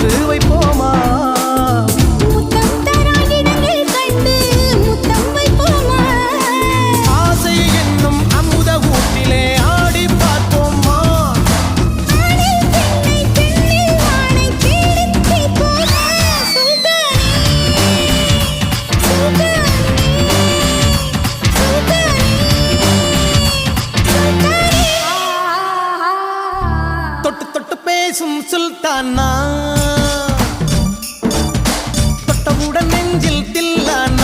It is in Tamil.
போட்டு வைப்போமா முத்தம் தராயிடங்கள் கண்டு முத்தம் வைப்போமா ஆசை என்னும் அமுத ஊட்டிலே ஆடி பார்ப்போமா ஆணில் பெண்ணை பெண்ணில் ஆணை தேடித் தீர்ப்போமா சுல்தானே சுல்தானே தொட்டு தொட்டு பேசும் சுல்தானா தொட்டவுடன் நெஞ்சில் தில்லானா